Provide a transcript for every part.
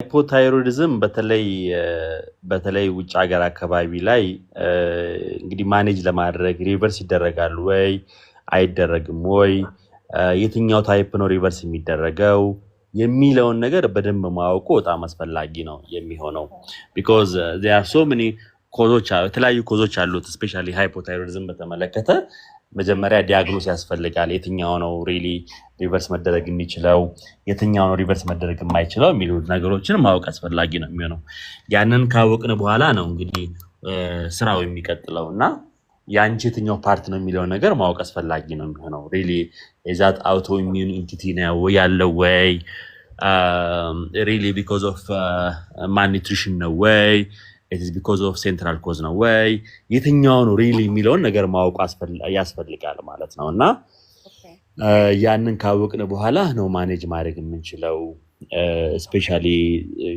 ሃይፖታይሮይዲዝም በተለይ ውጭ ሀገር አካባቢ ላይ እንግዲህ ማኔጅ ለማድረግ ሪቨርስ ይደረጋል ወይ አይደረግም ወይ የትኛው ታይፕ ነው ሪቨርስ የሚደረገው የሚለውን ነገር በደንብ ማወቁ በጣም አስፈላጊ ነው የሚሆነው because there are so many የተለያዩ ኮዞች አሉት ስፔሻሊ ሃይፖታይሮይዲዝም በተመለከተ መጀመሪያ ዲያግኖስ ያስፈልጋል የትኛው ነው ሪሊ ሪቨርስ መደረግ የሚችለው የትኛው ነው ሪቨርስ መደረግ የማይችለው የሚሉ ነገሮችን ማወቅ አስፈላጊ ነው የሚሆነው ያንን ካወቅን በኋላ ነው እንግዲህ ስራው የሚቀጥለውና ያንቺ የትኛው ፓርት ነው የሚለው ነገር ማወቅ አስፈላጊ ነው የሚሆነው ሪሊ is that autoimmune entity ነው ያለው ወይ really because of malnutrition ነው ወይ it is because of central cause ነው ወይ የትኛው ነው really የሚለውን ነገር ማወቅ ያስፈልጋል ማለት ነውና ያንን ካወቅን በኋላ ነው ማኔጅ ማድረግ የምንችለው ስፔሻሊ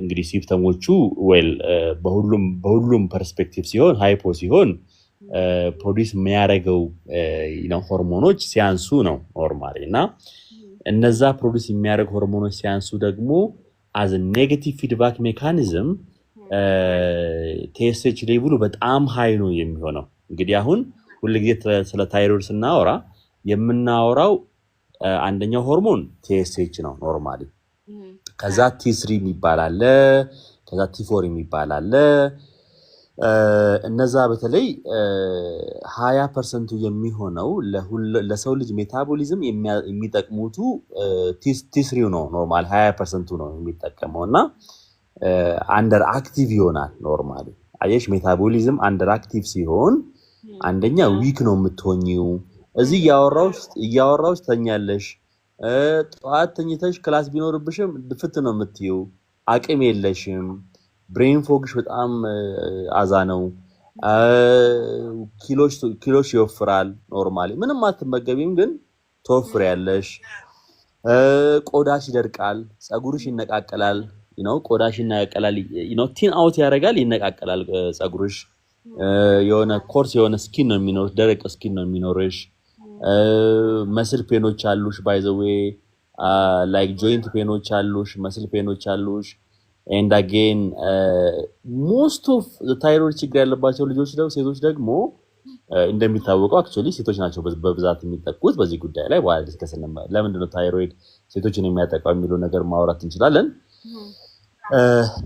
እንግዲህ ሲምፕተሞቹ በሁሉም ፐርስፔክቲቭ ሲሆን ሃይፖ ሲሆን ፕሮዲዩስ የሚያደርገው ሆርሞኖች ሲያንሱ ነው ኖርማሊ እና እነዛ ፕሮዲዩስ የሚያደርጉ ሆርሞኖች ሲያንሱ ደግሞ as a negative feedback mechanism ቲኤስኤች ሌቭሉ በጣም ሃይ ነው የሚሆነው እንግዲህ አሁን ሁሉ ጊዜ ስለ ታይሮይድ ስናወራ የምናወራው አንደኛው ሆርሞን ቲኤስኤች ነው ኖርማሊ ከዛ ቲ3 የሚባል አለ ከዛ ቲ4 የሚባል አለ እነዛ በተለይ 20% የሚሆነው ለሰው ልጅ ሜታቦሊዝም የሚጠቅሙቱ ቲ3 ነው ኖርማል 20% ነው የሚጠቀመውና አንደር አክቲቭ ይሆናል ኖርማሊ አየሽ ሜታቦሊዝም አንደር አክቲቭ ሲሆን አንደኛ ዊክ ነው የምትሆኚው እዚህ ያወራውስ ተኛለሽ ጧት ተኝተሽ ክላስ ቢኖርብሽም ድፍት ነው የምትይው አቅም የለሽም ብሬን ፎግሽ በጣም አዛ ነው ኪሎሽ ይወፍራል ኖርማሊ ምንም አትመገቢም ግን ትወፍሪያለሽ ቆዳሽ ይደርቃል ጸጉርሽ ይነቃቀላል ቆዳሽ ይነቃቀላል ቲን አውት ያደርጋል ይነቃቀላል ጸጉርሽ የሆነ ኮርስ የሆነ ስኪን ነው የሚኖር ደረቅ ስኪን ነው የሚኖርሽ መስል ፔኖች አሉሽ ባይ ዘ ዌይ ላይክ ጆይንት ፔኖች አሉሽ መስል ፔኖች አሉሽ and again most of the thyroid ችግር ያለባቸው ልጆች ደግሞ ሴቶች ደግሞ እንደሚታወቀው actually ሴቶች ናቸው በብዛት የሚጠቁት በዚህ ጉዳይ ላይ በኋላ ዲስከስ ለምንድን ነው ታይሮይድ ሴቶችን የሚያጠቃው የሚለው ነገር ማውራት እንችላለን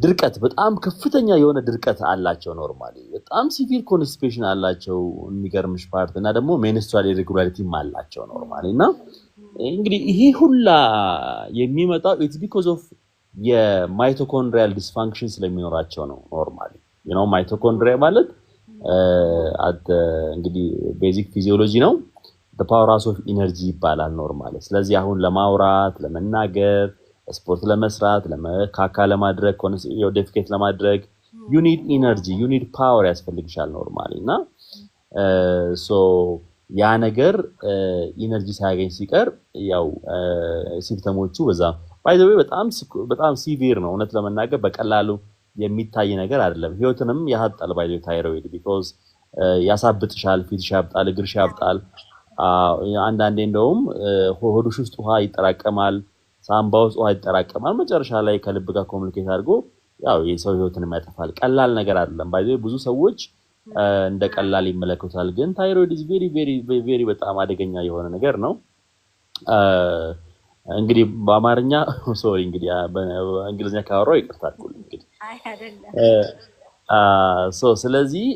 ድርቀት በጣም ከፍተኛ የሆነ ድርቀት አላቸው ኖርማሊ በጣም ሲቪር ኮንስቲፔሽን አላቸው የሚገርምሽ ፓርት እና ደግሞ ሜንስትሩዋል ኢሬጉላሪቲም አላቸው ኖርማሊ እና እንግዲህ ይሄ ሁላ የሚመጣው it's because of የማይቶኮንድሪያል ዲስፋንክሽን ስለሚኖራቸው ነው ኖርማሊ ማይቶኮንድሪያ ማለት እንግዲህ ቤዚክ ፊዚዮሎጂ ነው the power of energy ይባላል ኖርማሊ ስለዚህ አሁን ለማውራት ለመናገር ስፖርት ለመስራት ለመካካ ለማድረግ ዴፊኬት ለማድረግ you need energy you need power ያስፈልግሻል ኖርማሊ እና so ያ ነገር ኢነርጂ ሳያገኝ ሲቀር ያው ሲምፕተሞቹ በዛ ባይ ዘ ዌይ በጣም ሲቪር ነው እውነት ለመናገር በቀላሉ የሚታይ ነገር አይደለም ህይወትንም ያጣል ባይ ዘ ታይሮይድ because ያሳብጥሻል ፊትሽ ያብጣል እግርሽ ያብጣል አንዳንዴ እንደውም ሆድሽ ውስጥ ውሃ ይጠራቀማል ሳምባ ውስጥ ውሃ ይጠራቀማል መጨረሻ ላይ ከልብ ጋር ኮሙኒኬት አድርጎ ያው የሰው ህይወትን ያጠፋል ቀላል ነገር አይደለም ባይ ዘ ዌይ ብዙ ሰዎች እንደ ቀላል ይመለከቱታል ግን ታይሮይድ is very very very በጣም አደገኛ የሆነ ነገር ነው እንግዲህ በአማርኛ ሶሪ እንግዲህ በእንግሊዝኛ ካወራው ይቅርታ አድርጉልኝ እንግዲህ አይ አይደለም ስለዚህ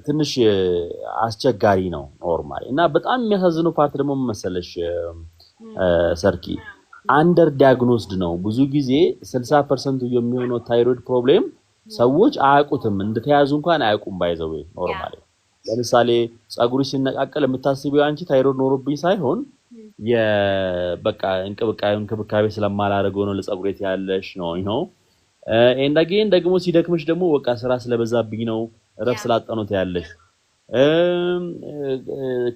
ትንሽ አስቸጋሪ ነው ኖርማሊ እና በጣም የሚያሳዝነው ፓርት ደግሞ መሰለሽ ሰርኪ አንደር ዲያግኖስድ ነው ብዙ ጊዜ 60% የሚሆነው ታይሮይድ ፕሮብሌም ሰዎች አያውቁትም እንደተያዙ እንኳን አያውቁም ባይዘው ኖርማሊ ለምሳሌ ጸጉርሽ ሲነቃቀል የምታስቢው አንቺ ታይሮይድ ኖሮብኝ ሳይሆን የበቃ እንክብካቤ ስለማላደርገው ነው ለጸጉሬት ያለሽ ነው and again ደግሞ ሲደክምሽ ደግሞ በቃ ስራ ስለበዛብኝ ነው ረፍ ስላጣኖት ያለሽ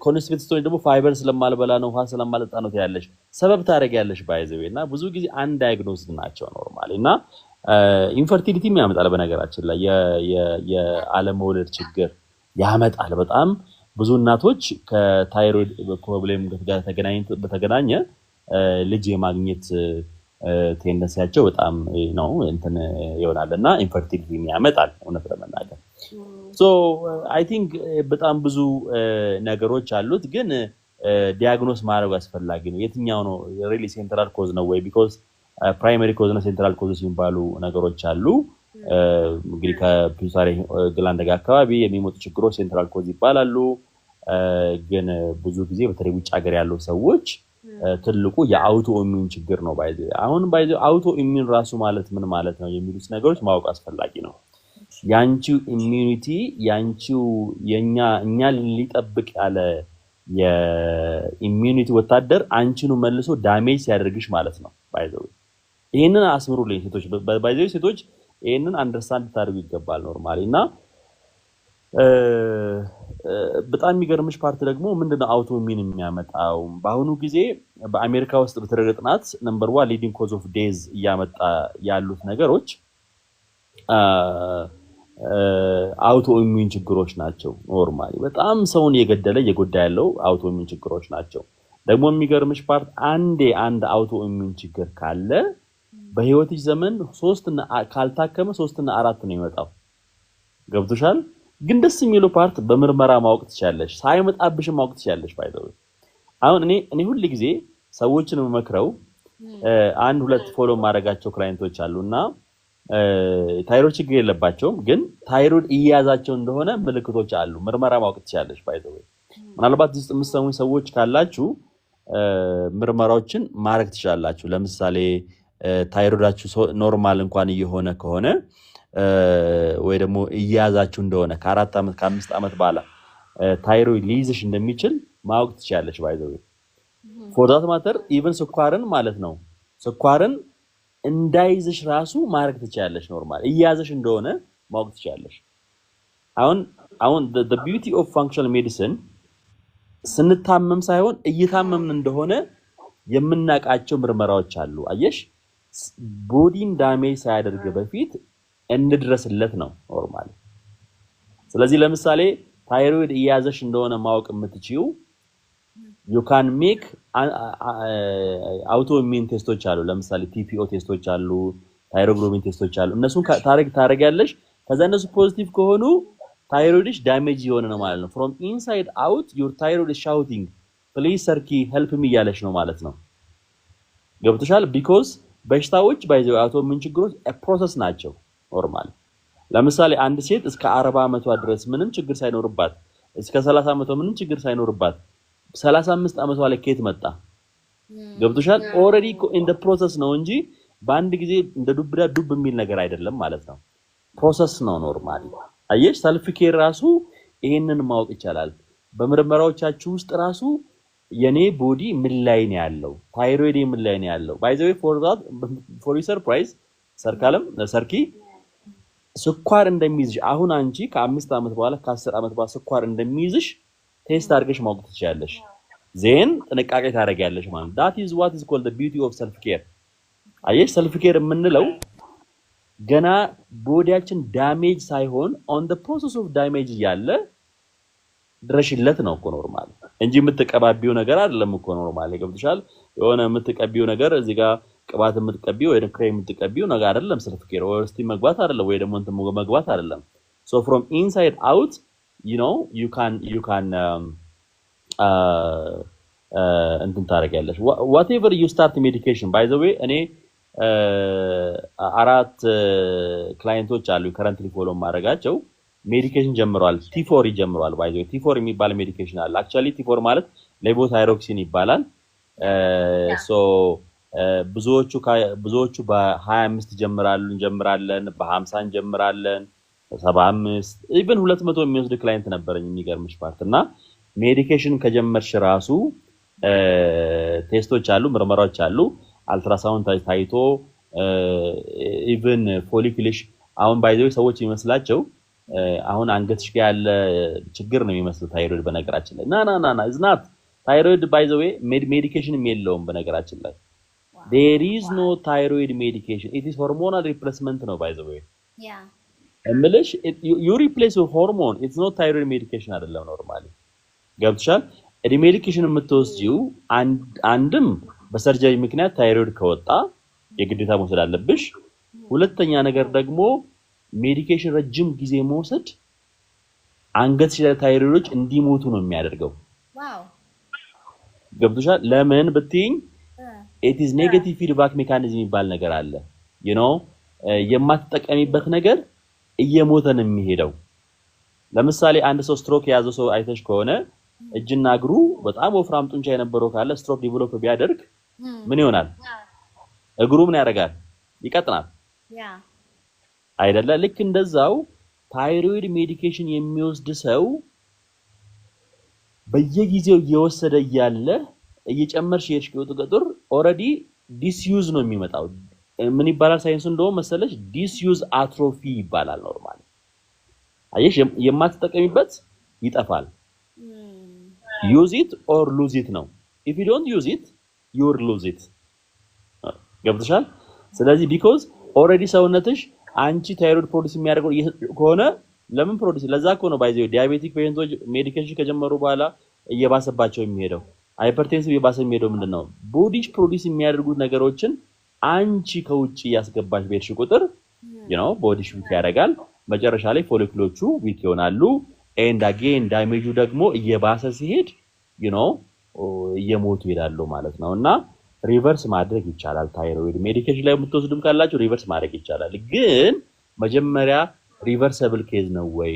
ኮንስቲፔትስ ደግሞ ፋይበር ስለማልበላ ነው ውሃ ስለማልጠጣ ነው ያለሽ ሰበብ ታደርጊያለሽ ባይዘዌና ብዙ ጊዜ አንዳይግኖስድ ናቸው ኖርማሊ እና ኢንፈርቲሊቲም ያመጣል በነገራችን ላይ የአለመውለድ ችግር ያመጣል በጣም ብዙ እናቶች ከታይሮይድ ፕሮብሌም ጋር በተገናኘ ልጅ የማግኘት ቴንደንሲያቸው በጣም ነው እንትን ይሆናልና ኢንፈርቲሊቲ ያመጣል እውነት ለመናገር ሶ አይ ቲንክ በጣም ብዙ ነገሮች አሉት ግን ዲያግኖስ ማድረግ አስፈላጊ ነው የትኛው ነው ሪሊ ሴንትራል ኮዝ ነው ወይ ቢኮዝ ፕራይመሪ ኮዝ እና ሴንትራል ኮዝ የሚባሉ ነገሮች አሉ እንግዲህ ከፒቱታሪ ግላንድ ጋር አካባቢ የሚመጡ ችግሮች ሴንትራል ኮዝ ይባላሉ ግን ብዙ ጊዜ በተለይ ውጭ ሀገር ያሉ ሰዎች ትልቁ የአውቶ ኢሚዩን ችግር ነው አሁን አውቶ ኢሚዩን ራሱ ማለት ምን ማለት ነው የሚሉት ነገሮች ማወቅ አስፈላጊ ነው ያንቺው ኢሚዩኒቲ ያንቺው እኛ ሊጠብቅ ያለ የኢሚዩኒቲ ወታደር አንቺኑ መልሶ ዳሜጅ ሲያደርግሽ ማለት ነው ባይዘው ይሄንን አስምሩልኝ ሴቶች ባይዘው ሴቶች ይሄንን አንደርስታንድ ታደርጉ ይገባል ኖርማሊና በጣም የሚገርምሽ ፓርት ደግሞ ምንድነው አውቶ ኢሚዩን የሚያመጣው በአሁኑ ጊዜ በአሜሪካ ውስጥ በተደረገ ጥናት ነምበር 1 ሊዲንግ ኮዝ ኦፍ ዴዝ ያመጣ ያሉት ነገሮች አውቶ ኢሚዩን ችግሮች ናቸው ኖርማሊ በጣም ሰውን እየጎዳ ያለው አውቶ ኢሚዩን ችግሮች ናቸው ደግሞ የሚገርምሽ ፓርት አንድ አውቶ ኢሚዩን ችግር ካለ በህይወትሽ ዘመን 3 እና ካልታከመ 3 እና 4 ነው የሚመጣው ገብቶሻል ግን ደስ የሚለው ፓርት በምርመራ ማወቅ ትችያለሽ ሳይመጣብሽ ማወቅ ትችያለሽ ባይዘው አሁን እኔ ሁሉ ጊዜ ሰዎችን መመክረው አንድ ሁለት ፎሎ ማድረጋቸው ክላይንቶች አሉና ታይሮይድ ችግር የለባቸውም ግን ታይሮይድ እያያዛቸው እንደሆነ ምልክቶች አሉ ምርመራ ማወቅ ትችያለሽ ባይዘው ምናልባት እዚህ የምትሰሙኝ ሰዎች ካላችሁ ምርመራዎችን ማድረግ ትችላላችሁ ለምሳሌ ታይሮይዳችሁ ኖርማል እንኳን እየሆነ ከሆነ ወይ ደግሞ እያያዛችሁ እንደሆነ ከ4 አመት ከ5 አመት በኋላ ታይሮይድ ሊይዝሽ እንደሚችል ማወቅ ትችያለሽ ባይዘው ፎር ዳት ማተር ኢቭን ስኳርን ማለት ነው ስኳርን እንዳይዝሽ ራሱ ማድረግ ትችያለሽ ኖርማል እያያዝሽ እንደሆነ ማወቅ ትችያለሽ አሁን the beauty of functional medicine ስንታመም ሳይሆን እየታመምን እንደሆነ የምናቃቸው ምርመራዎች አሉ አየሽ ቦዲን ዳሜጅ ሳያደርግ በፊት እንድረስለት ነው ኖርማሊ ስለዚህ ለምሳሌ ታይሮይድ እያያዘሽ እንደሆነ ማወቅ የምትችይው you can make auto immune ቴስቶች አሉ ለምሳሌ TPO ቴስቶች አሉ ታይሮግሎቢን ቴስቶች አሉ እነሱን ታረጋለሽ ከዛ እነሱ ፖዚቲቭ ከሆኑ ታይሮይድሽ ዳሜጅ የሆነ ነው ማለት ነው from inside out your thyroid is shouting please sarki help me እያለሽ ነው ማለት ነው ገብቶሻል because በሽታዎች ባይዘው አውቶ ኢሚዩን ችግሮች ፕሮሰስ ናቸው ኖርማል ለምሳሌ አንድ ሴት እስከ 40 አመቷ ድረስ ምንም ችግር ሳይኖርባት እስከ 30 አመቷ ምንም ችግር ሳይኖርባት 35 አመቷ ላይ ከየት መጣ ገብቶሻል ኦሬዲ ኢን ዘ ፕሮሰስ ነው እንጂ በአንድ ጊዜ እንደ ዱብ የሚል ነገር አይደለም ማለት ነው ፕሮሰስ ነው ኖርማሊ አየሽ ሰልፍ ኬር ራሱ ይሄንን ማወቅ ይቻላል በምርመራዎቻችሁ ውስጥ ራሱ የኔ ቦዲ ምን ላይ ነው ያለው ታይሮይድ ምን ላይ ነው ያለው ባይ ዘ ዌይ ፎር ዩ ሰርፕራይዝ ሰርኪ ስኳር እንደሚይዝሽ አሁን አንቺ ከ5 አመት በኋላ ከ10 አመት በኋላ ስኳር እንደሚይዝሽ ቴስት አድርገሽ ማወቅ ትችያለሽ ዜን ጥንቃቄ ታደርጊያለሽ ማለት that is what is called the beauty of self care አየሽ ሰልፍ ኬር የምንለው ገና ቦዲያችን ዳሜጅ ሳይሆን on the process of damage ያለ ድረሽለት ነው እኮ ኖርማል እንጂ የምትቀባቢው ነገር አይደለም እኮ ኖርማል ይገብልሻል የሆነ የምትቀቢው ነገር እዚህ ጋር ቅባት የምትቀቢው ወይ ክሬም የምትቀቢው ነገር አይደለም ሰልፍ ኬር or እስቲ መግባት አይደለም ወይ ደግሞ እንትን መግባት አይደለም so from inside out you know you can እንትን ታረጋለሽ whatever you start medication by the way እኔ አራት ክላይንቶች አሉ currently follow ማድረጋቸው ሜዲኬሽን ጀምሯል T4 ይጀምሯል by the way T4 የሚባል ሜዲኬሽን አለ actually T4 ማለት ሌቮታይሮክሲን ይባላል so ብዙዎቹ በ25 እንጀምራለን በ50 እንጀምራለን በ75 even 200 የሚወስድ ክላይንት ነበርኝ የሚገርምሽ ፓርት እና ሜዲኬሽን ከጀመርሽ ራሱ ቴስቶች አሉ ምርመራዎች አሉ አልትራሳውንድ ታይቶ even ፎሊክልሽ አሁን by the way ሰዎች ይመስላቸው አሁን አንገትሽ ጋር ያለ ችግር ነው የሚመስለው ታይሮይድ በነገራችን ላይ ና is not thyroid by the way medication የለውም በነገራችን ላይ there is no thyroid medication it is hormonal replacement ነው by the way yeah እምልሽ you replace your hormone it's not thyroid medication አይደለም ኖርማሊ ገብቶሻል ሜዲኬሽን የምትወስጂው አንድም በሰርጀሪ ምክንያት ታይሮይድ ከወጣ የግዴታ መውሰድ አለብሽ። ሁለተኛ ነገር ደግሞ ሜዲኬሽን ረጅም ጊዜ መውሰድ አንገትሽ ላይ ታይሮይዶች እንዲሞቱ ነው የሚያደርገው። ዋው ገብቶሻል? ለምን ብትይኝ it is negative feedback mechanism የሚባል ነገር አለ። you know የማትጠቀሚበት ነገር እየሞተ ነው የሚሄደው። ለምሳሌ አንድ ሰው ስትሮክ የያዘው ሰው አይተሽ ከሆነ እጅና እግሩ በጣም ወፍራም ጡንቻ የነበረው ካለ ስትሮክ ዲቨሎፕ ቢያደርግ ምን ይሆናል? እግሩ ምን ያደርጋል? ይቀጥናል አይደለ? ልክ እንደዛው ታይሮይድ ሜዲኬሽን የሚወስድ ሰው በየጊዜው እየወሰደ እያለ እየጨመርሽ የሄድሽ ቁጥር ኦልሬዲ ዲስዩዝ ነው የሚመጣው። ምን ይባላል ሳይንሱ እንደውም መሰለሽ? ዲስዩዝ አትሮፊ ይባላል። ኖርማሊ አየሽ፣ የማትጠቀሚበት ይጠፋል። ዩዝ ኢት ኦር ሉዝ ኢት ነው። ኢፍ ዩ ዶንት ዩዝ ኢት ዩ ዊል ሉዝ ኢት። ገብቶሻል? ስለዚህ ቢኮዝ ኦልሬዲ ሰውነትሽ አንቺ ታይሮይድ ፕሮዲስ የሚያደርገው ከሆነ ለምን ፕሮዲስ ለዛ እኮ ነው ባይዘው ዲያቤቲክ ፔሸንቶች ሜዲኬሽን ከጀመሩ በኋላ እየባሰባቸው የሚሄደው ሃይፐርቴንሲቭ እየባሰ የሚሄደው ምንድነው? ቦዲሽ ፕሮዲስ የሚያደርጉት ነገሮችን አንቺ ከውጭ ያስገባሽ በሄድሽ ቁጥር ቦዲሽ ዊክ ያደርጋል። መጨረሻ ላይ ፎሊክሎቹ ዊክ ይሆናሉ። ኤንድ አጌን ዳሜጁ ደግሞ እየባሰ ሲሄድ እየሞቱ ይሄዳሉ ማለት ነው። እና ሪቨርስ ማድረግ ይቻላል። ታይሮይድ ሜዲኬሽን ላይ የምትወስዱም ካላችሁ ሪቨርስ ማድረግ ይቻላል። ግን መጀመሪያ ሪቨርሰብል ኬዝ ነው ወይ?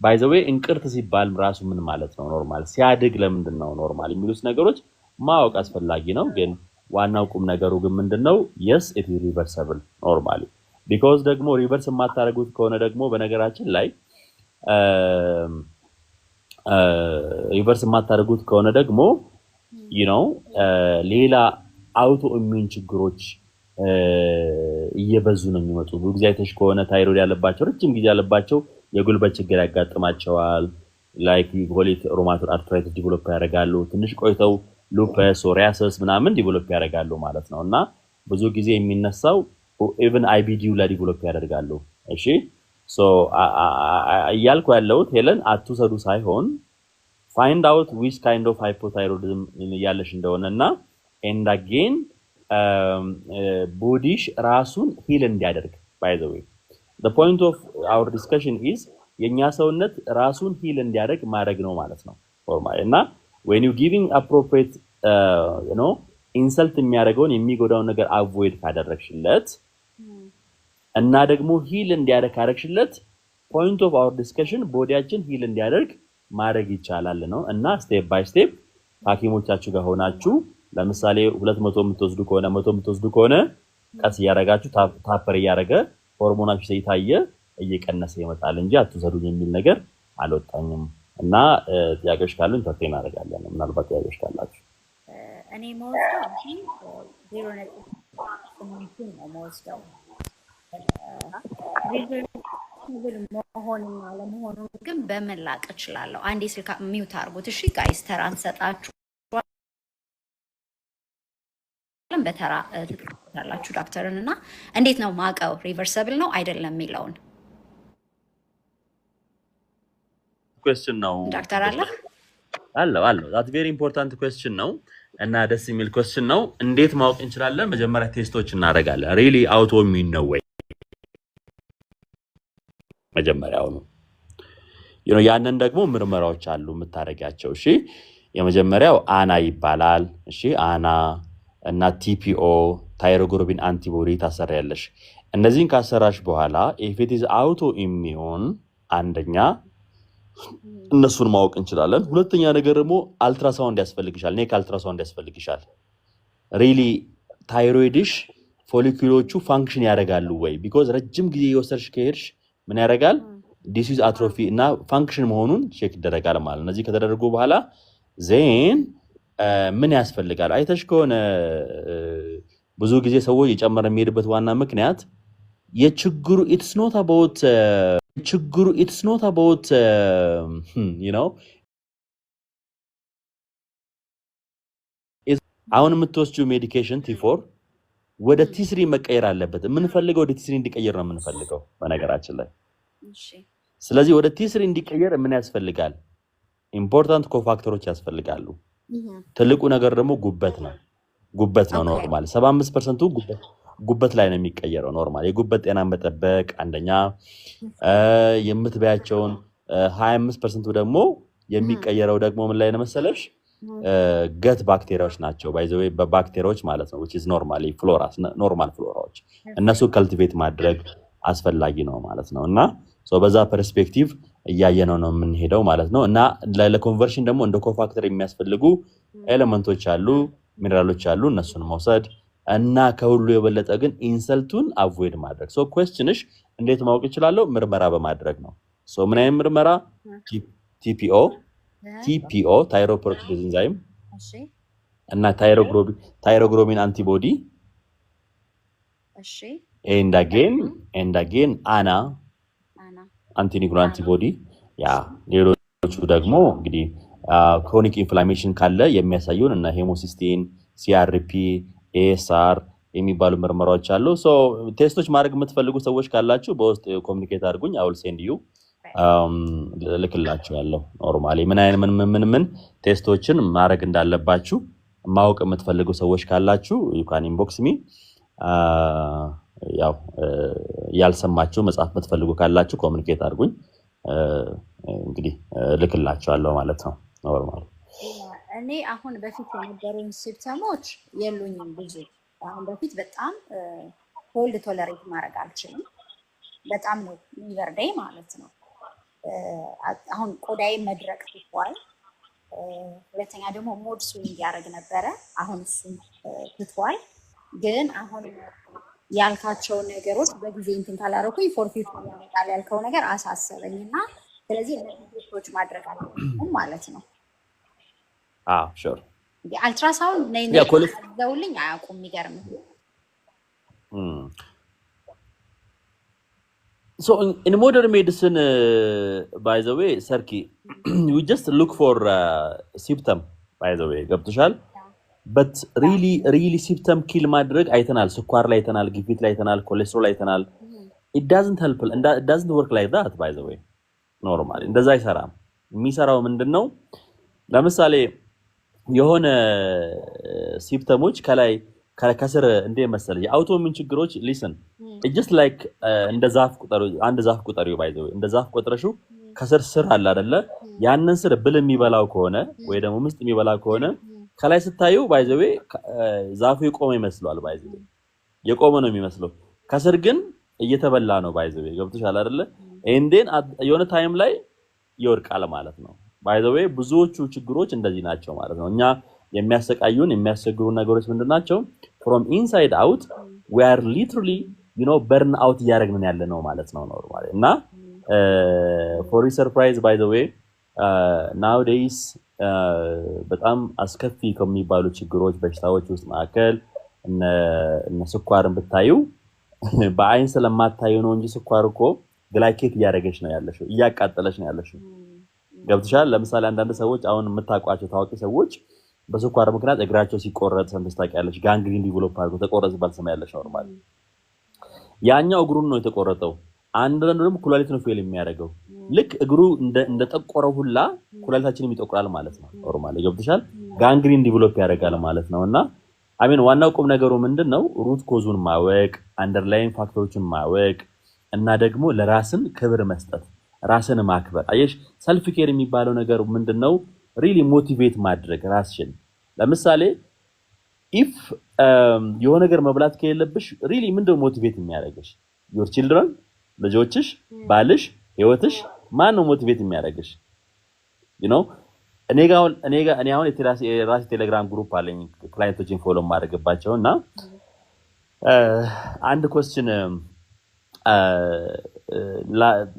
ባይ ዘ ዌይ እንቅርት ሲባል ራሱ ምን ማለት ነው? ኖርማል ሲያድግ ለምንድን ነው ኖርማል የሚሉት ነገሮች ማወቅ አስፈላጊ ነው። ግን ዋናው ቁም ነገሩ ግን ምንድነው? የስ ኢት ኢዝ ሪቨርሰብል ኖርማሊ። ቢኮዝ ደግሞ ሪቨርስ የማታደርጉት ከሆነ ደግሞ በነገራችን ላይ ሪቨርስ የማታደርጉት ከሆነ ደግሞ ሌላ አውቶ ኢሚዩን ችግሮች እየበዙ ነው የሚመጡ። ብዙ ጊዜ አይተሽ ከሆነ ታይሮይድ ያለባቸው ረጅም ጊዜ ያለባቸው የጉልበት ችግር ያጋጥማቸዋል። ላይክ ሆሊት ሮማቶይድ አርትራይቲስ ዲቨሎፕ ያደርጋሉ። ትንሽ ቆይተው ሉፐስ ሶሪያሲስ ምናምን ዲቨሎፕ ያደርጋሉ ማለት ነው። እና ብዙ ጊዜ የሚነሳው ኢቭን አይቢዲዩ ላይ ዲቨሎፕ ያደርጋሉ። እሺ ሶ እያልኩ ያለሁት ሄለን አትውሰዱ ሳይሆን ፋይንድ አውት ዊች ካይንድ ኦፍ ሃይፖታይሮይዲዝም ያለሽ እንደሆነና ኤንድ አጌን ቦዲሽ ራሱን ሂል እንዲያደርግ ባይ ዘ ዌይ the point of our discussion is የኛ ሰውነት ራሱን ሂል እንዲያደርግ ማድረግ ነው ማለት ነው ኖርማሊ። እና when you giving appropriate ኢንሰልት የሚያደርገውን የሚጎዳውን ነገር አቮይድ ካደረግሽለት እና ደግሞ ሂል እንዲያደርግ ካደረግሽለት point of our discussion ቦዲያችን ሂል እንዲያደርግ ማድረግ ይቻላል ነው። እና ስቴፕ ባይ ስቴፕ ሐኪሞቻችሁ ጋር ሆናችሁ ለምሳሌ 200 የምትወስዱ ከሆነ 100 የምትወስዱ ከሆነ ቀስ እያደረጋችሁ ታፐር እያደረገ ሆርሞናችሁ እየታየ እየቀነሰ ይመጣል እንጂ አትውሰዱኝ የሚል ነገር አልወጣኝም። እና ጥያቄዎች ካሉ ኢንተርቴን አደርጋለሁ። ምናልባት ጥያቄዎች ካላችሁ እኔ መወስደው 0.8 ነው መወስደው መሆንና ለመሆኑን ግን በምን ላቅ እችላለሁ? አንዴ ስልክ ሚውት አድርጉት እሺ ጋይስ። ተራ እንሰጣችሁ በተራ ትልቁታላችሁ ዶክተርን እና እንዴት ነው ማቀው ሪቨርሰብል ነው አይደለም የሚለውን question ነው ዶክተር አለ that very important question ነው እና ደስ የሚል question ነው። እንዴት ማወቅ እንችላለን? መጀመሪያ ቴስቶች እናደርጋለን። really auto immune ነው ወይ መጀመሪያው ነው ያንን ደግሞ ምርመራዎች አሉ የምታረጋቸው። እሺ የመጀመሪያው አና ይባላል። እሺ አና እና ቲፒኦ ታይሮግሎቢን አንቲቦዲ ታሰራያለሽ። እነዚህን ካሰራሽ በኋላ if it is autoimmune አንደኛ እነሱን ማወቅ እንችላለን። ሁለተኛ ነገር ደግሞ አልትራሳውንድ ያስፈልግሻል። ኔክ አልትራሳውንድ ያስፈልግሻል። ሪሊ ታይሮይድሽ ፎሊኩሎቹ ፋንክሽን ያደርጋሉ ወይ? ቢኮዝ ረጅም ጊዜ የወሰድሽ ከሄድሽ ምን ያደርጋል? ዲሲዝ አትሮፊ እና ፋንክሽን መሆኑን ቼክ ይደረጋል ማለት ነው። እነዚህ ከተደረጉ በኋላ ዜን ምን ያስፈልጋል? አይተሽ ከሆነ ብዙ ጊዜ ሰዎች የጨመረ የሚሄድበት ዋና ምክንያት የችግሩ it's not about አሁን የምትወስጂው ሜዲኬሽን ቲ4 ወደ ቲ3 መቀየር አለበት። የምንፈልገው ወደ ቲ3 እንዲቀየር ነው የምንፈልገው በነገራችን ላይ። ስለዚህ ወደ ቲ3 እንዲቀየር ምን ያስፈልጋል? ኢምፖርታንት ኮፋክተሮች ያስፈልጋሉ። ትልቁ ነገር ደግሞ ጉበት ነው ኖርማል 75% ጉበት ጉበት ላይ ነው የሚቀየረው ኖርማል የጉበት ጤናን መጠበቅ አንደኛ የምትበያቸውን 25% ደግሞ የሚቀየረው ደግሞ ምን ላይ ነው መሰለሽ ገት ባክቴሪያዎች ናቸው ባይ ዘ ዌይ በባክቴሪያዎች ማለት ነው which is normally flora ኖርማል ፍሎራዎች እነሱ ከልቲቬት ማድረግ አስፈላጊ ነው ማለት ነው እና በዛ ፐርስፔክቲቭ እያየነው ነው የምንሄደው ማለት ነው እና ለኮንቨርሽን ደግሞ እንደ ኮፋክተር የሚያስፈልጉ ኤሌመንቶች አሉ ሚነራሎች አሉ እነሱን መውሰድ እና ከሁሉ የበለጠ ግን ኢንሰልቱን አቮይድ ማድረግ ኩዌስችንሽ እንዴት ማወቅ ይችላል ምርመራ በማድረግ ነው ምን አይነት ምርመራ TPO ታይሮፕሮቲዝ ኢንዛይም እና ታይሮግሎቢን አንቲቦዲ and again ANA አንቲኒክሎ አንቲቦዲ ያ ሌሎቹ ደግሞ እንግዲህ ክሮኒክ ኢንፍላሜሽን ካለ የሚያሳዩን እና ሄሞሲስቲን CRP ASR የሚባሉ ምርመራዎች አሉ ቴስቶች ማድረግ የምትፈልጉ ሰዎች ካላችሁ በውስጥ ኮሙኒኬት አድርጉኝ I will send you ልክላችኋለሁ ኖርማሊ ምን ቴስቶችን ማድረግ እንዳለባችሁ ማወቅ የምትፈልጉ ሰዎች ካላችሁ you can inbox me ያው ያልሰማችሁ መጻፍ የምትፈልጉ ካላችሁ ኮሙኒኬት አድርጉኝ እንግዲህ ልክላችኋለሁ ማለት ነው ኖርማሊ እኔ አሁን በፊት የነበሩኝ ሲምፕተሞች የሉኝም ብዙ አሁን በፊት በጣም ኮልድ ቶለሬት ማድረግ አልችልም በጣም ነው የሚበርደኝ ማለት ነው አሁን ቆዳዬ መድረቅ ትቷል ሁለተኛ ደግሞ ሞድ ስዊንግ ያደርግ ነበረ አሁን እሱም ትቷል ግን አሁን ያልካቸው ነገሮች በጊዜ እንትን ካላረኩኝ ፎርፊት ያመጣል ያልከው ነገር አሳሰበኝና ስለዚህ እነዚህ ማድረግ አለብኝ ማለት ነው ሹር አልትራሳውንድ ነኝ ዘውልኝ አያውቁም የሚገርም So in modern medicine, by the way, Sarki, we just look for symptom, by the way, ገብቶሻል? But really symptom kill ማድረግ አይተናል። ስኳር ላይ አይተናል፣ ግፊት ላይ አይተናል፣ ኮሌስትሮል አይተናል. It doesn't help and it doesn't work like that, by the way. Normally. እንደዛ አይሰራም። የሚሰራው ምንድነው? ለምሳሌ የሆነ ሲምፕተሞች ከላይ ከስር እንደ መሰለ የአውቶኢሚዩን ችግሮች ሊስን just like እንደ ዛፍ ቁጠሩ አንድ ዛፍ ቁጠሩ by the way እንደ ዛፍ ቁጥረሽው ከስር ስር አለ አይደለ ያንን ስር ብል የሚበላው ከሆነ ወይ ደግሞ ምስጥ የሚበላው ከሆነ ከላይ ስታዩ by the way ዛፉ የቆመ ይመስላል by the way የቆመ ነው የሚመስለው ከስር ግን እየተበላ ነው by the way ገብቶሻል አይደለ and then የሆነ ታይም ላይ ይወርቃል ማለት ነው by the way ብዙዎቹ ችግሮች እንደዚህ ናቸው ማለት ነው እኛ የሚያሰቃዩን የሚያስቸግሩ ነገሮች ምንድናቸው from inside out we are literally burn out ያረግነን ያለ ነው ማለት ነው ኖርማሊ እና for your surprise by the way nowadays በጣም አስከፊ ከሚባሉ ችግሮች በሽታዎች ውስጥ ማከል እነ ስኳርን ብታዩ በአይን ስለማታዩ ነው እንጂ ስኳር እኮ ግላይኬት ያረገሽ ነው ያለሽው እያቃጠለሽ ነው ያለሽው ገብተሻል ለምሳሌ አንዳንድ ሰዎች አሁን የምታቋቸው ታዋቂ ሰዎች በስኳር ምክንያት እግራቸው ሲቆረጥ ሰምተስታቂያለሽ ጋንግሪን ዲቨሎፕ አድርጎ ተቆረጥ ባልሰማ ያለሽ ኖርማሊ ያኛው እግሩን ነው የተቆረጠው አንዳንዱ ደግሞ ኩላሊት ነው ፌል የሚያደርገው ልክ እግሩ እንደ ጠቆረው ሁላ ኩላሊታችንም ይጠቁራል ማለት ነው ኖርማሊ ገብተሻል ጋንግሪን ዲቨሎፕ ያደርጋል ማለት ነውና አሜን ዋናው ቁም ነገሩ ምንድነው ሩት ኮዙን ማወቅ አንደርላይን ፋክተሮችን ማወቅ እና ደግሞ ለራስን ክብር መስጠት ራስን ማክበር አየሽ ሰልፍ ኬር የሚባለው ነገር ምንድነው really motivate ማድረግ ራስሽን ለምሳሌ if የሆነ ነገር መብላት ከሌለብሽ really ምንድነው ሞቲቬት የሚያደርግሽ your children ልጆችሽ ባልሽ ህይወትሽ ማን ነው ሞቲቬት የሚያደርግሽ እኔ አሁን የራሴ ቴሌግራም ግሩፕ አለኝ ክላይንቶችን ፎሎ ማድረግባቸውና አንድ question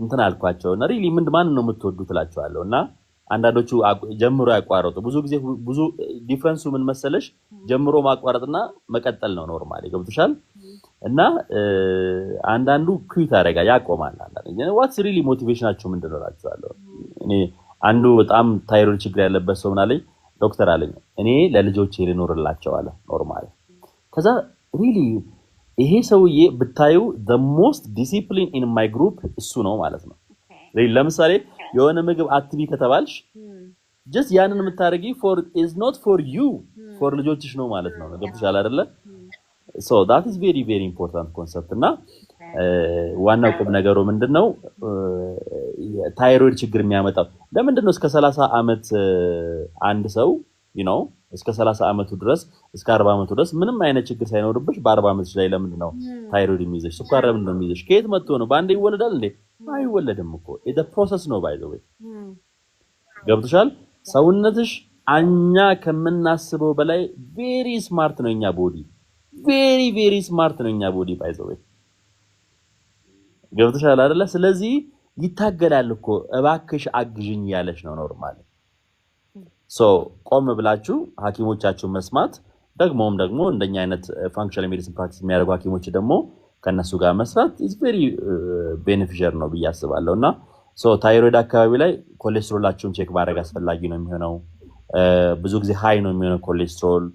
እንትን አልኳቸውና really ማን ነው የምትወዱት እላቸዋለሁና አንዳንዶቹ ጀምሮ ያቋረጡ ብዙ ዲፈረንሱ ምን መሰለሽ ጀምሮ ማቋረጥና መቀጠል ነው ኖርማሊ ገብቶሻል እና አንዳንዱ ኩዊት አረጋ ያቆማል አንዳንዱ what's really motivationaችሁ ምንድነው እላቸዋለሁ እኔ አንዱ በጣም ታይሮይድ ችግር ያለበት ሰው ምናለኝ ዶክተር አለኝ እኔ ለልጆቼ ልኖርላቸው አለ ኖርማሊ ከዛ really ይሄ ሰውዬ ብታዩ the most discipline in my group እሱ ነው ማለት ነው ለምሳሌ የሆነ ምግብ አትቢ ከተባልሽ just ያንን የምታረጊ for is not for you for ልጆችሽ ነው ማለት ነው ገብቶሻል አይደለ so that is very very important concept እና ዋናው ቁም ነገሩ ምንድነው ታይሮይድ ችግር የሚያመጣው ለምንድነው እስከ 30 አመት አንድ ሰው እስከ 30 አመቱ ድረስ እስከ 40 አመቱ ድረስ ምንም አይነት ችግር ሳይኖርብሽ በ40 አመት ላይ ለምንድነው ታይሮይድ የሚይዘሽ ስኳር ለምንድነው የሚይዘሽ ከየት መጥቶ ነው በአንዴ ይወለዳል እንዴ አይወለድም እኮ the process ነው by the way ገብቶሻል ሰውነትሽ አኛ ከምናስበው በላይ very smart ነው እኛ ቦዲ very very smart ነው እኛ ቦዲ by the way ገብቶሻል አይደለ ስለዚህ ይታገላል እኮ እባክሽ አግዥኝ ያለሽ ነው ኖርማል ሶ ቆም ብላችሁ ሐኪሞቻችሁ መስማት ደግሞ እንደኛ አይነት ፋንክሽናል ሜዲሲን ፕራክቲስ የሚያደርጉ ሐኪሞች ደግሞ ከነሱ ጋር መስራት is very beneficial ነው ብያስባለሁና ሶ ታይሮይድ አካባቢ ላይ ኮሌስትሮላችሁን ቼክ ማድረግ አስፈላጊ ነው የሚሆነው ብዙ ጊዜ ሃይ ነው የሚሆነው ኮሌስትሮል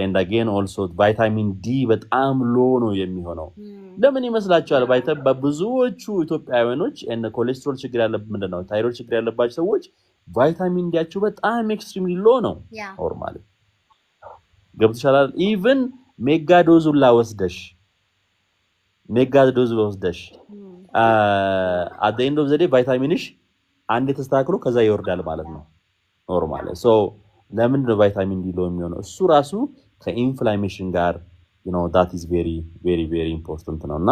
and again also vitamin D በጣም ሎ ነው የሚሆነው ለምን ይመስላችኋል በብዙዎቹ ኢትዮጵያውያኖች እና ኮሌስትሮል ችግር ያለበት ምንድነው ታይሮይድ ችግር ያለባቸው ሰዎች ቫይታሚን ዲያቸው በጣም ኤክስትሪምሊ ሎ ነው ኖርማሊ ገብቶሻል ኢቭን ሜጋ ዶዝ ወስደሽ at the end of the day ቫይታሚንሽ አንድ ተስተካክሎ ከዛ ይወርዳል ማለት ነው ኖርማሊ ሶ ለምን ነው ቫይታሚን ዲ ሎ የሚሆነው እሱ ራሱ ከኢንፍላሜሽን ጋር that is very very very important ነውና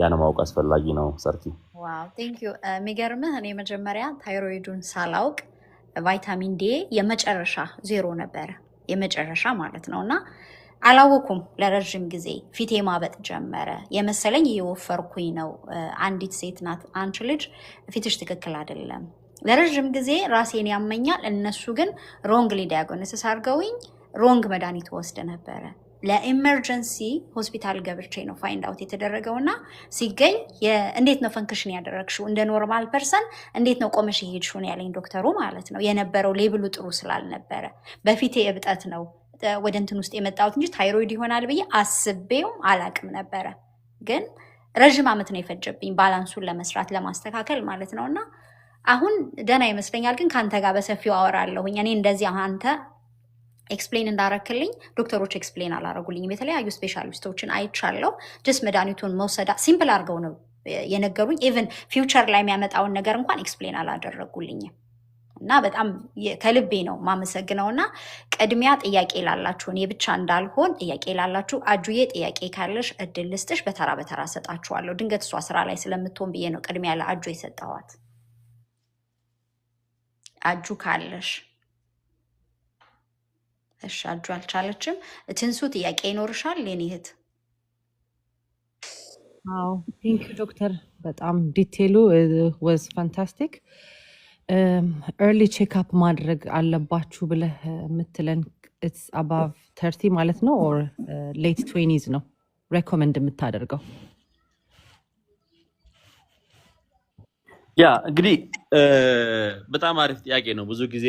ያን ማወቅ አስፈላጊ ነው ሰርኪ ዋው ቴንክ ዩ የሚገርምህ እኔ መጀመሪያ ታይሮይዱን ሳላውቅ ቫይታሚን ዲ የመጨረሻ ዜሮ ነበር የመጨረሻ ማለት ነውና አላወኩም ለረጅም ጊዜ ፊቴ ማበጥ ጀመረ የመሰለኝ እየወፈርኩኝ ነው አንዲት ሴት ናት አንቺ ልጅ ፊትሽ ትክክል አይደለም ለረጅም ጊዜ ራሴን ያመኛል እነሱ ግን ሮንግሊ ዲያግኖሲስ አድርገውኝ ሮንግ መድኃኒት ወስደ ነበር ለኢመርጀንሲ ሆስፒታል ገብቼ ነው ፋይንድ አውት የተደረገውና ሲገኝ እንዴት ነው ፈንክሽን ያደረግሽው እንደ ኖርማል ፐርሰን እንዴት ነው ቆመሽ ይሄድሽው ያለኝ ዶክተሩ ማለት ነው የነበረው ሌብሉ ጥሩ ስላልነበረ በፊቴ እብጠት ነው ወደ እንትን ውስጥ የመጣሁት እንጂ ታይሮይድ ይሆናል ብዬ አስቤው አላቅም ነበር ግን ረጅም አመት ነው የፈጀብኝ ባላንሱን ለመስራት ለማስተካከል ማለት ነውና አሁን ደና ይመስለኛል ግን ካንተ ጋር በሰፊው አወራለሁኝ እኔ እንደዚህ አንተ ኤክስፕሌን እንዳረክልኝ ዶክተሮች ኤክስፕሌን አላረጉልኝም የተለያዩ ስፔሻሊስቶችን አይቻለሁ ጀስት መድኃኒቱን መውሰዳ ሲምፕል አድርገው ነው የነገሩኝ ኢቭን ፊውቸር ላይ የሚያመጣውን ነገር እንኳን ኤክስፕሌን አላደረጉልኝም እና በጣም ከልቤ ነው ማመሰግነውና ቅድሚያ ጥያቄ ላላችሁ እኔ ብቻ እንዳልሆን ጥያቄ ላላችሁ አጁዬ ጥያቄ ካለሽ እድል ልስጥሽ በተራ በተራ ሰጣችኋለሁ ድንገት እሷ ስራ ላይ ስለምትሆን ብዬ ነው ቅድሚያ ለአጁ የሰጠኋት አጁ ካለሽ እሺ አጁ አልቻለችም ትንሱ ጥያቄ ይኖርሻል የኔ እህት አዎ ቴንክ ዩ ዶክተር በጣም ዲቴሉ was fantastic early check up ማድረግ አለባችሁ ብለህ የምትለን it's above 30 ማለት ነው or late 20s ነው recommend የምታደርገው ያ እንግዲህ በጣም አሪፍ ጥያቄ ነው ብዙ ጊዜ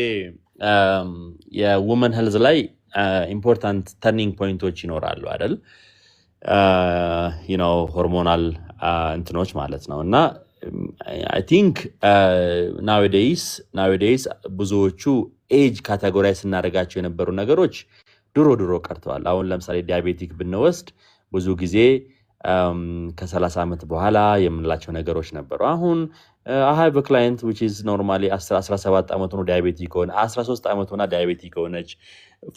የውመን ሄልዝ ላይ ኢምፖርታንት ተርኒንግ ፖይንቶች ይኖራሉ አይደል ሆርሞናል እንትኖች ማለት ነው እና I think nowadays ብዙዎቹ ኤጅ ካቴጎራይ ስናደርጋቸው የነበሩ ነገሮች ድሮ ቀርተዋል አሁን ለምሳሌ ዲያቤቲክ ብንወስድ ብዙ ጊዜ ከ30 አመት በኋላ የምንላቸው ነገሮች ነበሩ አሁን I have a client which is normally 17 አመት ነው ዲያቤቲክ ሆነ 13 አመት ሆና ዲያቤቲክ ሆነች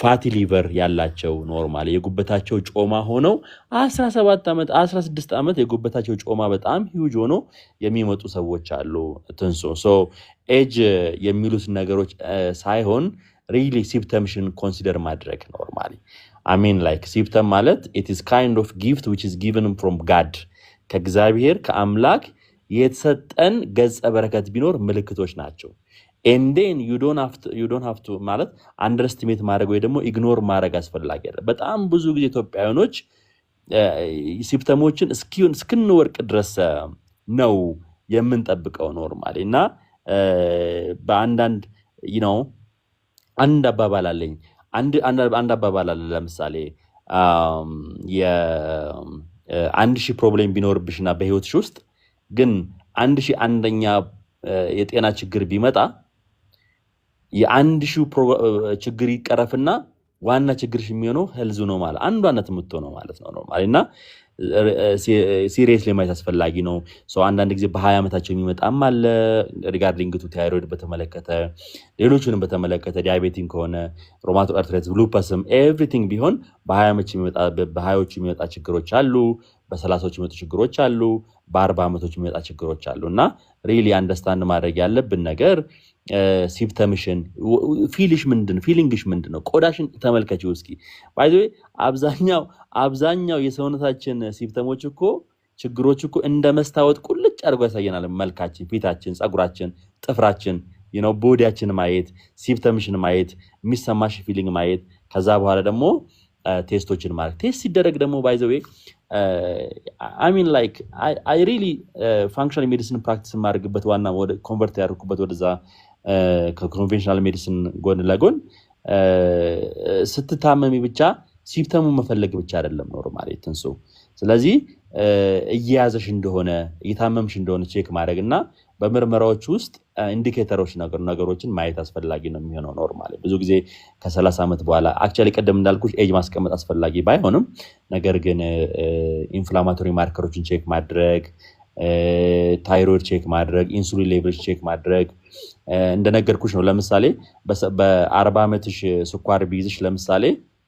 ፋቲ ሊቨር ያላቸው ኖርማሊ የጉበታቸው ጮማ ሆነው 17 አመት 16 አመት የጉበታቸው ጮማ በጣም ሂውጅ ሆኖ የሚመጡ ሰዎች አሉ ትንሶ ሶ ኤጅ የሚሉት ነገሮች ሳይሆን really symptomሽን ኮንሲደር ማድረግ ኖርማሊ I mean like symptom ማለት it is kind of gift which is given from God ከእግዚአብሔር ከአምላክ የተሰጠን ገጸ በረከት ቢኖር ምልክቶች ናቸው and then you don't have to ማለት underestimate ማድረግ ወይ ደግሞ ኢግኖር ማድረግ አስፈላጊ አይደለም በጣም ብዙ ጊዜ ኢትዮጵያውያኖች ሲምፕተሞችን እስክንወርቅ ድረስ ነው የምንጠብቀው ኖርማሊ እና በአንዳንድ አንድ አባባል አለኝ አንድ አባባል አለ ለምሳሌ አንድ ሺህ ፕሮብሌም ቢኖርብሽና በህይወትሽ ውስጥ ግን 1001ኛ የጤና ችግር ቢመጣ የ1000 ችግር ይቀረፍና ዋና ችግርሽ የሚሆነው ሄልዙ ነው ማለት አንዷነት የምትሆነው ማለት ነው ኖርማሊ እና ሲሪየስሊ ማየት አስፈላጊ ነው። አንዳንድ ጊዜ በ20 ዓመታቸው የሚመጣም አለ ሪጋርዲንግ ቱ ታይሮይድ በተመለከተ ሌሎቹንም በተመለከተ ዲያቤቲክ ከሆነ ሮማቶይድ አርትራይተስ ሉፐስም ኤቭሪቲንግ ቢሆን በ20ዎቹ የሚመጣ ችግሮች አሉ፣ በ30ዎቹ የሚመጡ ችግሮች አሉ፣ በ40 ዓመቶች የሚመጣ ችግሮች አሉ እና ሪሊ አንደርስታንድ ማድረግ ያለብን ነገር ሲምፕተምሽን ፊሊንግሽ ምንድነው ቆዳሽን ተመልከቺው እስኪ ባይ ዘ ወይ አብዛኛው የሰውነታችን ሲምፕተሞች እኮ ችግሮች እኮ እንደ መስታወት ቁልጭ አድርጎ ያሳየናል መልካችን ፊታችን ጸጉራችን ጥፍራችን ቦዲያችን ማየት ሲምፕተምሽን ማየት የሚሰማሽ ፊሊንግ ማየት ከዛ በኋላ ደግሞ ቴስቶችን ማለት ቴስት ሲደረግ ደግሞ ባይ ዘ ወይ I mean like I really functional medicine practice ማድረግበት ዋና ወደ ኮንቨርት ያደርኩበት ወደዛ ከኮንቬንሽናል ሜዲሲን ጎን ለጎን ስትታመሚ ብቻ ሲምፕተሙ መፈለግ ብቻ አይደለም ኖርማሊ ትንሱ ስለዚህ እያያዘሽ እንደሆነ እየታመምሽ እንደሆነ ቼክ ማድረግና በምርመራዎች ውስጥ ኢንዲኬተሮች ነገሮችን ማየት አስፈላጊ ነው የሚሆነው ኖርማሊ ብዙ ጊዜ ከ30 ዓመት በኋላ አክቹአሊ ቀደም እንዳልኩሽ ኤጅ ማስቀመጥ አስፈላጊ ባይሆንም ነገር ግን ኢንፍላማቶሪ ማርከሮችን ቼክ ማድረግ ታይሮይድ ቼክ ማድረግ ኢንሱሊን ሌቭልስ ቼክ ማድረግ እንደነገርኩሽ ነው ለምሳሌ በ40 ዓመትሽ ስኳር ቢይዝሽ ለምሳሌ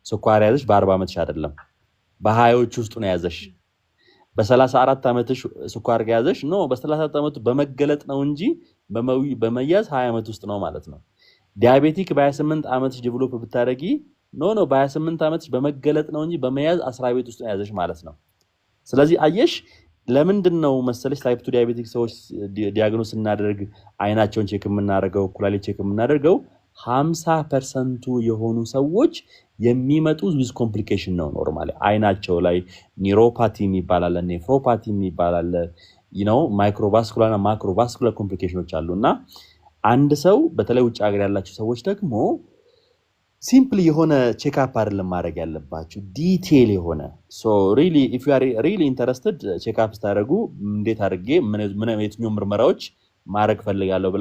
ስኳር ያዘሽ በ40 ዓመትሽ አይደለም በ20ዎች ውስጥ ነው ያዘሽ በ34 ዓመትሽ ስኳር ያዘሽ ኖ በ34 ዓመቱ በመገለጥ ነው እንጂ በመያዝ 20 ዓመት ውስጥ ነው ማለት ነው ዲያቤቲክ በ28 ዓመትሽ ዲቨሎፕ ብታረጊ ኖ በ28 ዓመትሽ በመገለጥ ነው እንጂ በመያዝ 10 ቤት ውስጥ ነው ያዘሽ ማለት ነው ስለዚህ አየሽ ለምንድነው መሰለሽ ታይፕ 2 ዲያቤቲክ ሰዎች ዲያግኖስ እናደርግ አይናቸውን ቼክ የምናደርገው ኩላሊት ቼክ የምናደርገው 50% የሆኑ ሰዎች የሚመጡ ዊዝ ኮምፕሊኬሽን ነው ኖርማሊ አይናቸው ላይ ኒውሮፓቲ የሚባላል ኔፍሮፓቲ የሚባላል ማይክሮቫስኩላር እና ማክሮቫስኩላር ኮምፕሊኬሽኖች አሉና አንድ ሰው በተለይ ውጭ ሀገር ያላችሁ ሰዎች ደግሞ ሲምፕሊ የሆነ ቼክ አፕ አይደለም ማድረግ ያለባችሁ ዲቴል የሆነ ሪሊ ኢፍ ዩ አር ሪሊ ኢንተረስትድ ቼክ አፕ ስታደርጉ እንዴት አድርጌ ምን የትኛው ምርመራዎች ማድረግ ፈልጋለሁ